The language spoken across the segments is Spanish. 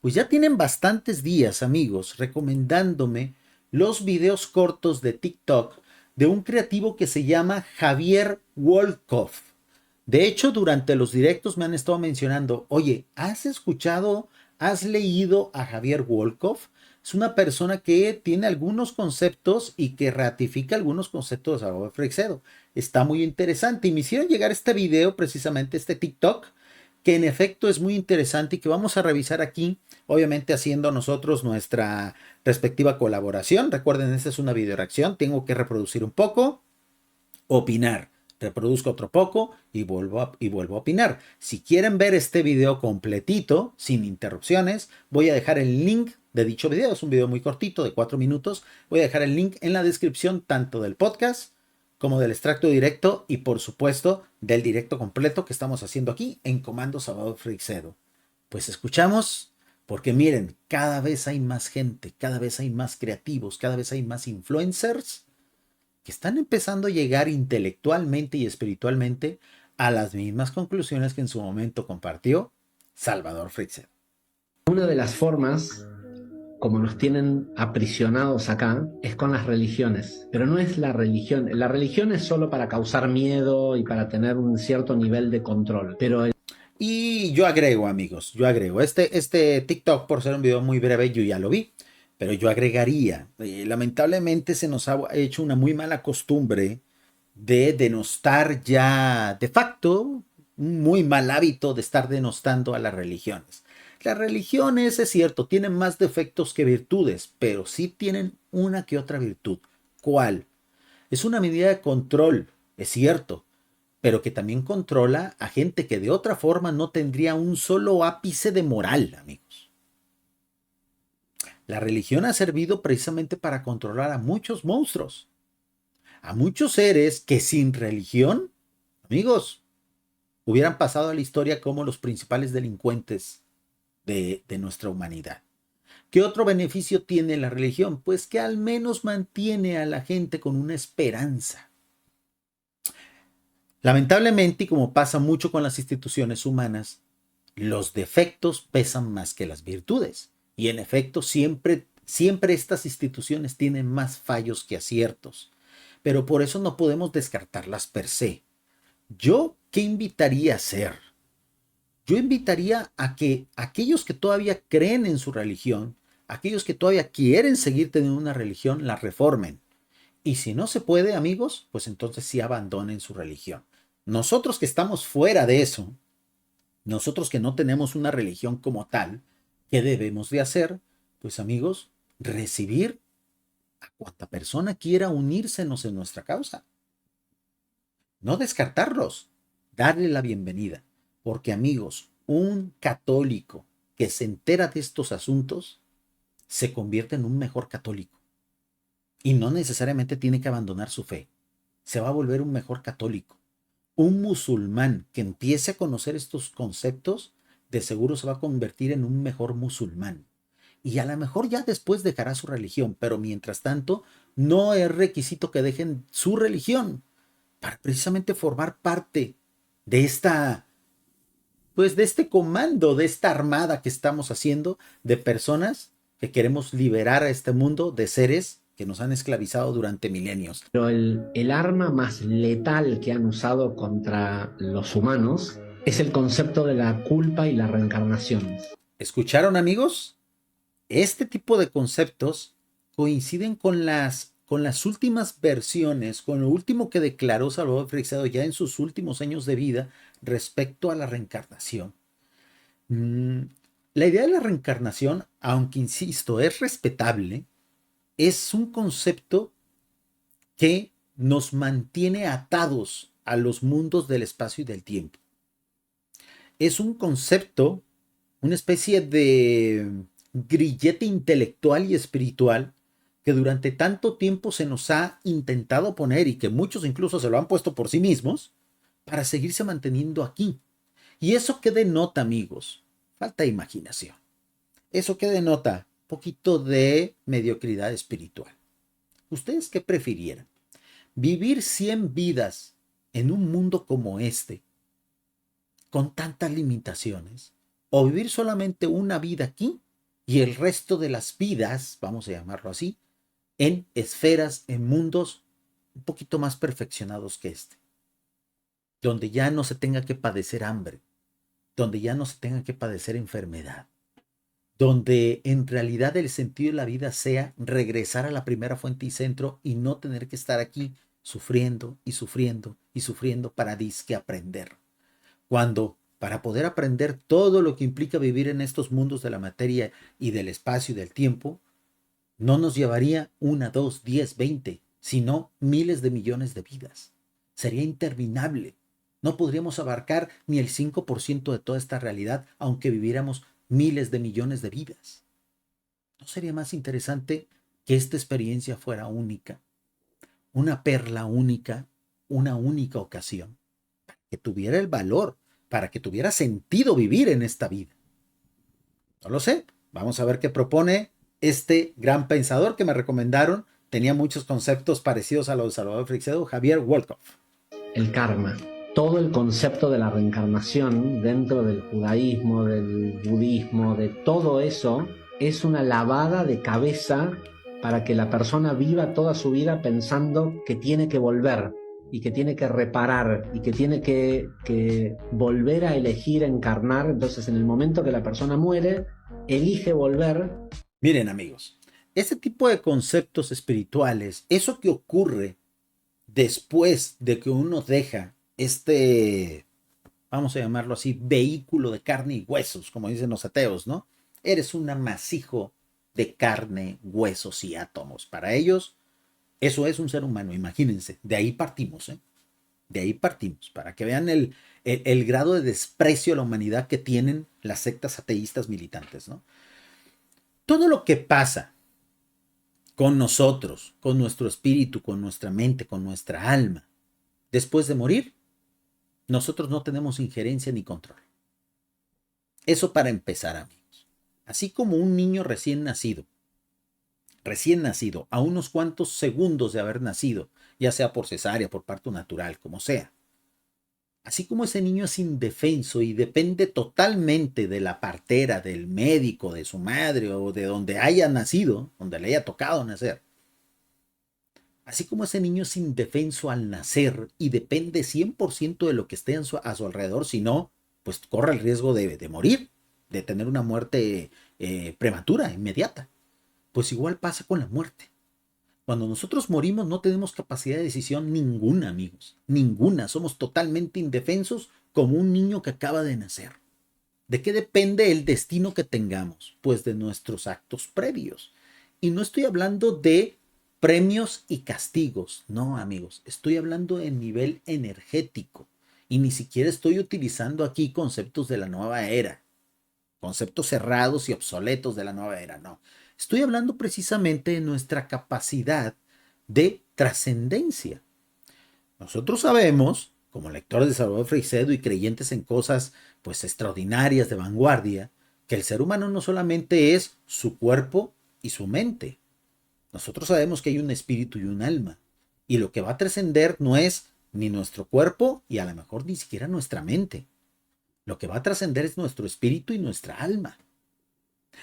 Pues ya tienen bastantes días, amigos, recomendándome los videos cortos de TikTok de un creativo que se llama Javier Wolkoff. De hecho, durante los directos me han estado mencionando, oye, ¿has escuchado, has leído a Javier Wolkoff? Es una persona que tiene algunos conceptos y que ratifica algunos conceptos de Salvador Freixedo. Está muy interesante y me hicieron llegar este video, precisamente este TikTok, que en efecto es muy interesante y que vamos a revisar aquí, obviamente haciendo nosotros nuestra respectiva colaboración. Recuerden, esta es una video reacción, tengo que reproducir un poco, opinar, reproduzco otro poco y vuelvo a opinar. Si quieren ver este video completito, sin interrupciones, voy a dejar el link de dicho video. Es un video muy cortito, de 4 minutos. Voy a dejar el link en la descripción tanto del podcast como del extracto directo y por supuesto del directo completo que estamos haciendo aquí en Comando Salvador Freixedo. Pues escuchamos, porque miren, cada vez hay más gente, cada vez hay más creativos, cada vez hay más influencers que están empezando a llegar intelectualmente y espiritualmente a las mismas conclusiones que en su momento compartió Salvador Freixedo. Una de las formas como nos tienen aprisionados acá es con las religiones, pero no es la religión. La religión es solo para causar miedo y para tener un cierto nivel de control, pero Y yo agrego, amigos, yo agrego, este TikTok, por ser un video muy breve, yo ya lo vi, pero yo agregaría, lamentablemente se nos ha hecho una muy mala costumbre de denostar ya de facto, un muy mal hábito de estar denostando a las religiones. Las religiones, es cierto, tienen más defectos que virtudes, pero sí tienen una que otra virtud. ¿Cuál? Es una medida de control, es cierto, pero que también controla a gente que de otra forma no tendría un solo ápice de moral, amigos. La religión ha servido precisamente para controlar a muchos monstruos, a muchos seres que sin religión, amigos, hubieran pasado a la historia como los principales delincuentes de nuestra humanidad. ¿Qué otro beneficio tiene la religión? Pues que al menos mantiene a la gente con una esperanza. Lamentablemente, y como pasa mucho con las instituciones humanas, los defectos pesan más que las virtudes. Y en efecto, siempre estas instituciones tienen más fallos que aciertos. Pero por eso no podemos descartarlas per se. ¿Yo qué invitaría a hacer? Yo invitaría a que aquellos que todavía creen en su religión, aquellos que todavía quieren seguir teniendo una religión, la reformen. Y si no se puede, amigos, pues entonces sí abandonen su religión. Nosotros que estamos fuera de eso, nosotros que no tenemos una religión como tal, ¿qué debemos de hacer? Pues amigos, recibir a cuanta persona quiera unírsenos en nuestra causa. No descartarlos, darle la bienvenida. Porque amigos, un católico que se entera de estos asuntos se convierte en un mejor católico. Y no necesariamente tiene que abandonar su fe. Se va a volver un mejor católico. Un musulmán que empiece a conocer estos conceptos, de seguro se va a convertir en un mejor musulmán. Y a lo mejor ya después dejará su religión, pero mientras tanto, no es requisito que dejen su religión para precisamente formar parte de esta, pues de este comando, de esta armada que estamos haciendo de personas que queremos liberar a este mundo de seres que nos han esclavizado durante milenios. el arma más letal que han usado contra los humanos es el concepto de la culpa y la reencarnación. ¿Escucharon, amigos? Este tipo de conceptos coinciden con las últimas versiones, con lo último que declaró Salvador Freixedo ya en sus últimos años de vida respecto a la reencarnación. Mm, la idea de la reencarnación, aunque insisto, es respetable, es un concepto que nos mantiene atados a los mundos del espacio y del tiempo. Es un concepto, una especie de grillete intelectual y espiritual que durante tanto tiempo se nos ha intentado poner y que muchos incluso se lo han puesto por sí mismos para seguirse manteniendo aquí. ¿Y eso qué denota, amigos? Falta de imaginación. ¿Eso qué denota? Un poquito de mediocridad espiritual. ¿Ustedes qué prefirieran? ¿Vivir 100 vidas en un mundo como este, con tantas limitaciones? ¿O vivir solamente una vida aquí y el resto de las vidas, vamos a llamarlo así, en esferas, en mundos un poquito más perfeccionados que este, donde ya no se tenga que padecer hambre, donde ya no se tenga que padecer enfermedad, donde en realidad el sentido de la vida sea regresar a la primera fuente y centro y no tener que estar aquí sufriendo y sufriendo y sufriendo para disque aprender. Cuando para poder aprender todo lo que implica vivir en estos mundos de la materia y del espacio y del tiempo, no nos llevaría 1, 2, 10, 20, sino miles de millones de vidas. Sería interminable. No podríamos abarcar ni el 5% de toda esta realidad, aunque viviéramos miles de millones de vidas. ¿No sería más interesante que esta experiencia fuera única? Una perla única, una única ocasión, que tuviera el valor, para que tuviera sentido vivir en esta vida. No lo sé. Vamos a ver qué propone este gran pensador que me recomendaron. Tenía muchos conceptos parecidos a los de Salvador Freixedo, Javier Wolkoff. El karma. Todo el concepto de la reencarnación dentro del judaísmo, del budismo, de todo eso, es una lavada de cabeza para que la persona viva toda su vida pensando que tiene que volver y que tiene que reparar y que tiene que volver a elegir encarnar. Entonces, en el momento que la persona muere, elige volver. Miren, amigos, ese tipo de conceptos espirituales, eso que ocurre después de que uno deja este, vamos a llamarlo así, vehículo de carne y huesos, como dicen los ateos, ¿no? Eres un amasijo de carne, huesos y átomos. Para ellos, eso es un ser humano, imagínense. De ahí partimos, ¿eh? De ahí partimos, para que vean el grado de desprecio a la humanidad que tienen las sectas ateístas militantes, ¿no? Todo lo que pasa con nosotros, con nuestro espíritu, con nuestra mente, con nuestra alma, después de morir, nosotros no tenemos injerencia ni control. Eso para empezar, amigos. Así como un niño recién nacido, a unos cuantos segundos de haber nacido, ya sea por cesárea, por parto natural, como sea. Así como ese niño es indefenso y depende totalmente de la partera, del médico, de su madre o de donde haya nacido, donde le haya tocado nacer. Así como ese niño es indefenso al nacer y depende 100% de lo que esté a su alrededor, si no, pues corre el riesgo de morir, de tener una muerte prematura, inmediata. Pues igual pasa con la muerte. Cuando nosotros morimos no tenemos capacidad de decisión ninguna, amigos. Ninguna. Somos totalmente indefensos como un niño que acaba de nacer. ¿De qué depende el destino que tengamos? Pues de nuestros actos previos. Y no estoy hablando de premios y castigos. No, amigos. Estoy hablando en nivel energético. Y ni siquiera estoy utilizando aquí conceptos de la nueva era. Conceptos cerrados y obsoletos de la nueva era. No. Estoy hablando precisamente de nuestra capacidad de trascendencia. Nosotros sabemos, como lectores de Salvador Freixedo y creyentes en cosas pues extraordinarias de vanguardia, que el ser humano no solamente es su cuerpo y su mente. Nosotros sabemos que hay un espíritu y un alma. Y lo que va a trascender no es ni nuestro cuerpo y a lo mejor ni siquiera nuestra mente. Lo que va a trascender es nuestro espíritu y nuestra alma.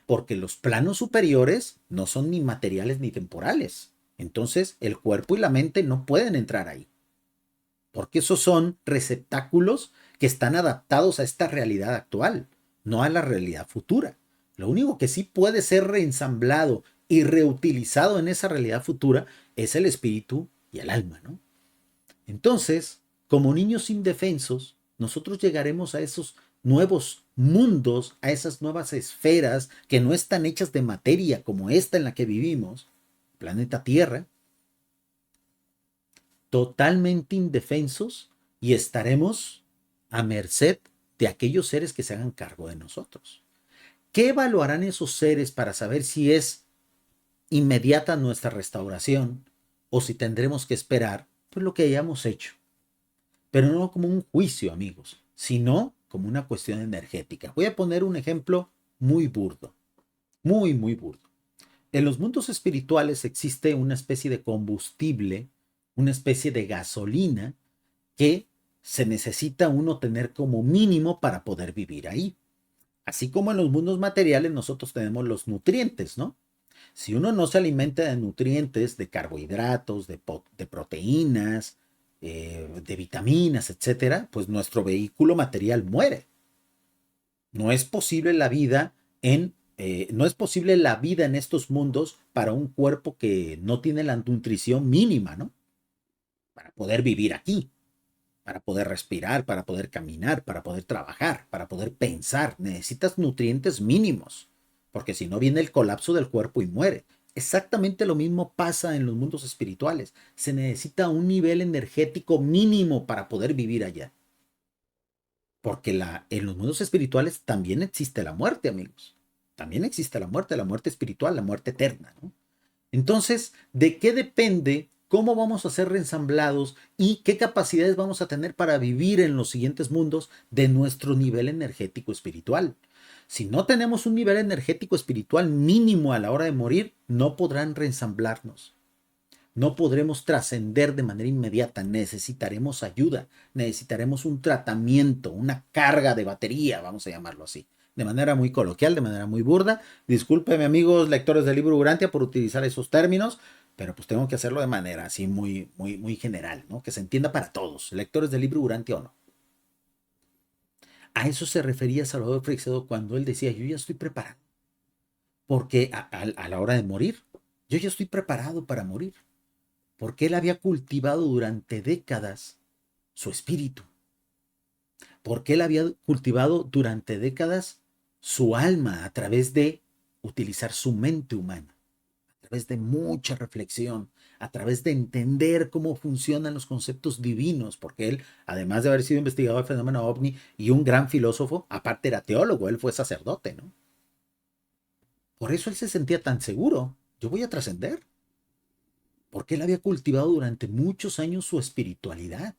Porque los planos superiores no son ni materiales ni temporales. Entonces el cuerpo y la mente no pueden entrar ahí. Porque esos son receptáculos que están adaptados a esta realidad actual, no a la realidad futura. Lo único que sí puede ser reensamblado y reutilizado en esa realidad futura es el espíritu y el alma, ¿no? Entonces, como niños indefensos, nosotros llegaremos a esos nuevos mundos, a esas nuevas esferas que no están hechas de materia como esta en la que vivimos, planeta Tierra, totalmente indefensos y estaremos a merced de aquellos seres que se hagan cargo de nosotros. ¿Qué evaluarán esos seres para saber si es inmediata nuestra restauración o si tendremos que esperar pues lo que hayamos hecho? Pero no como un juicio, amigos, sino como una cuestión energética. Voy a poner un ejemplo muy burdo, muy burdo. En los mundos espirituales existe una especie de combustible, una especie de gasolina que se necesita uno tener como mínimo para poder vivir ahí. Así como en los mundos materiales nosotros tenemos los nutrientes, ¿no? Si uno no se alimenta de nutrientes, de carbohidratos, de proteínas, de vitaminas, etcétera, pues nuestro vehículo material muere. No es posible la vida no es posible la vida en estos mundos para un cuerpo que no tiene la nutrición mínima, ¿no? Para poder vivir aquí, para poder respirar, para poder caminar, para poder trabajar, para poder pensar. Necesitas nutrientes mínimos, porque si no viene el colapso del cuerpo y muere. Exactamente lo mismo pasa en los mundos espirituales. Se necesita un nivel energético mínimo para poder vivir allá. Porque en los mundos espirituales también existe la muerte, amigos. También existe la muerte espiritual, la muerte eterna, ¿no? Entonces, ¿de qué depende cómo vamos a ser reensamblados y qué capacidades vamos a tener para vivir en los siguientes mundos de nuestro nivel energético espiritual? Si no tenemos un nivel energético espiritual mínimo a la hora de morir, no podrán reensamblarnos. No podremos trascender de manera inmediata, necesitaremos ayuda, necesitaremos un tratamiento, una carga de batería, vamos a llamarlo así, de manera muy coloquial, de manera muy burda. Discúlpeme, amigos lectores del libro Urantia, por utilizar esos términos, pero pues tengo que hacerlo de manera así muy general, ¿no? Que se entienda para todos, lectores del libro Urantia o no. A eso se refería Salvador Freixedo cuando él decía, yo ya estoy preparado, porque a la hora de morir, yo ya estoy preparado para morir. Porque él había cultivado durante décadas su espíritu, porque él había cultivado durante décadas su alma a través de utilizar su mente humana, a través de mucha reflexión, a través de entender cómo funcionan los conceptos divinos, porque él, además de haber sido investigador del fenómeno ovni y un gran filósofo, aparte era teólogo, él fue sacerdote, ¿no? Por eso él se sentía tan seguro, yo voy a trascender, porque él había cultivado durante muchos años su espiritualidad.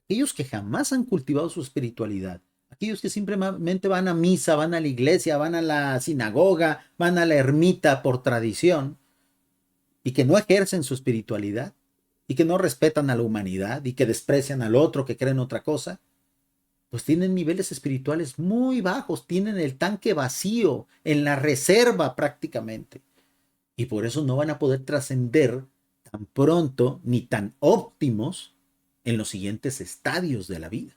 Aquellos que jamás han cultivado su espiritualidad, aquellos que simplemente van a misa, van a la iglesia, van a la sinagoga, van a la ermita por tradición y que no ejercen su espiritualidad y que no respetan a la humanidad y que desprecian al otro, que creen otra cosa, pues tienen niveles espirituales muy bajos, tienen el tanque vacío, en la reserva prácticamente. Y por eso no van a poder trascender tan pronto ni tan óptimos en los siguientes estadios de la vida,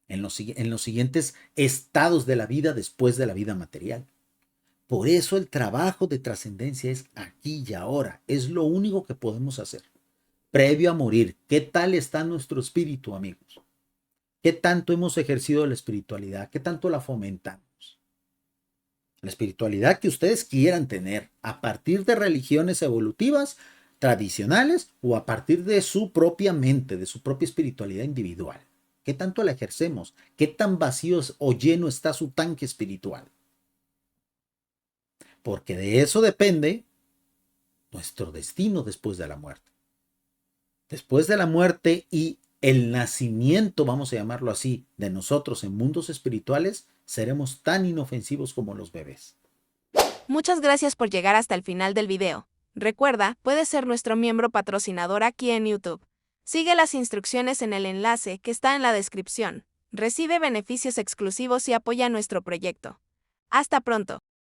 en los siguientes estados de la vida después de la vida material. Por eso el trabajo de trascendencia es aquí y ahora, es lo único que podemos hacer. Previo a morir, ¿qué tal está nuestro espíritu, amigos? ¿Qué tanto hemos ejercido la espiritualidad? ¿Qué tanto la fomentamos? La espiritualidad que ustedes quieran tener a partir de religiones evolutivas, tradicionales o a partir de su propia mente, de su propia espiritualidad individual. ¿Qué tanto la ejercemos? ¿Qué tan vacío o lleno está su tanque espiritual? Porque de eso depende nuestro destino después de la muerte. Después de la muerte y el nacimiento, vamos a llamarlo así, de nosotros en mundos espirituales, seremos tan inofensivos como los bebés. Muchas gracias por llegar hasta el final del video. Recuerda, puedes ser nuestro miembro patrocinador aquí en YouTube. Sigue las instrucciones en el enlace que está en la descripción. Recibe beneficios exclusivos y apoya nuestro proyecto. Hasta pronto.